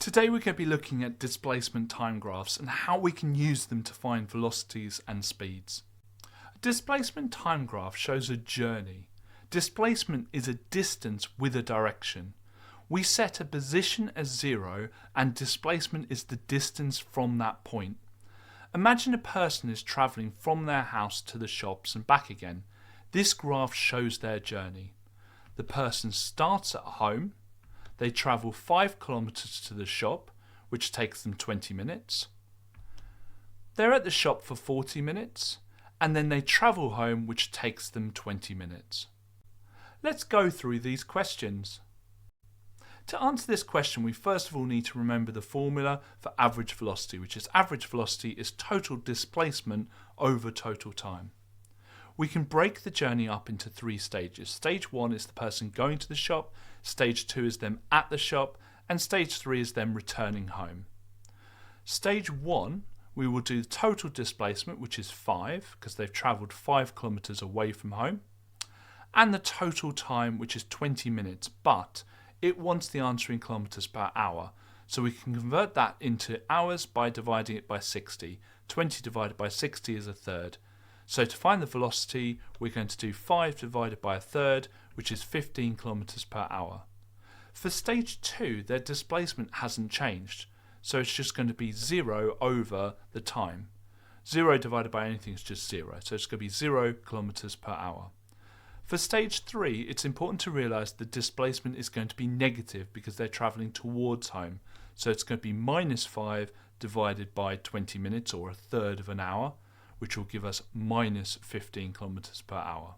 Today we're going to be looking at displacement time graphs and how we can use them to find velocities and speeds. A displacement time graph shows a journey. Displacement is a distance with a direction. We set a position as 0 and displacement is the distance from that point. Imagine a person is travelling from their house to the shops and back again. This graph shows their journey. The person starts at home. They travel 5 kilometers to the shop, which takes them 20 minutes. They're at the shop for 40 minutes, and then they travel home, which takes them 20 minutes. Let's go through these questions. To answer this question, we first of all need to remember the formula for average velocity, which is average velocity is total displacement over total time. We can break the journey up into 3 stages. Stage 1 is the person going to the shop, stage 2 is them at the shop, and stage 3 is them returning home. Stage 1, we will do total displacement, which is 5, because they've travelled 5 kilometers away from home, and the total time, which is 20 minutes, but it wants the answer in kilometers per hour. So we can convert that into hours by dividing it by 60. 20 divided by 60 is a third. So to find the velocity, we're going to do 5 divided by a third, which is 15 kilometers per hour. For stage 2, their displacement hasn't changed, so it's just going to be 0 over the time. 0 divided by anything is just 0, so it's going to be 0 kilometers per hour. For stage 3, it's important to realise the displacement is going to be negative because they're travelling towards home, so it's going to be minus 5 divided by 20 minutes, or a third of an hour, which will give us minus 15 kilometers per hour.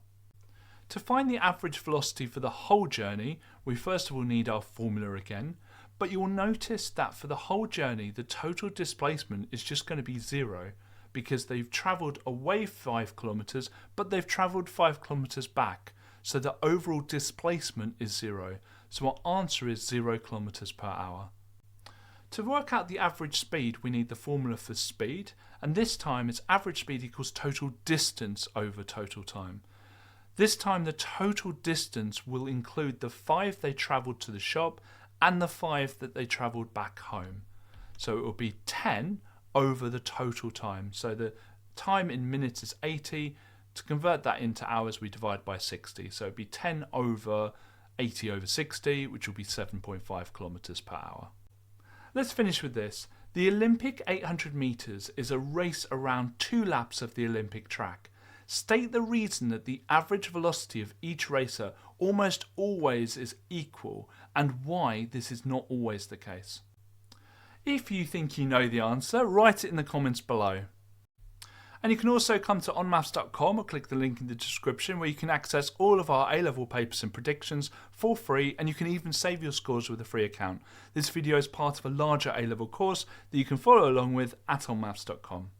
To find the average velocity for the whole journey, we first of all need our formula again, but you will notice that for the whole journey, the total displacement is just going to be 0 because they've travelled away 5 kilometers, but they've travelled 5 kilometers back. So the overall displacement is 0. So our answer is 0 kilometers per hour. To work out the average speed, we need the formula for speed, and this time it's average speed equals total distance over total time. This time the total distance will include the 5 they travelled to the shop and the 5 that they travelled back home. So it will be 10 over the total time. So the time in minutes is 80. To convert that into hours, we divide by 60. So it would be 10 over 80 over 60, which will be 7.5 kilometers per hour. Let's finish with this. The Olympic 800 meters is a race around 2 laps of the Olympic track. State the reason that the average velocity of each racer almost always is equal and why this is not always the case. If you think you know the answer, write it in the comments below. And you can also come to onmaths.com or click the link in the description where you can access all of our A-level papers and predictions for free, and you can even save your scores with a free account. This video is part of a larger A-level course that you can follow along with at onmaths.com.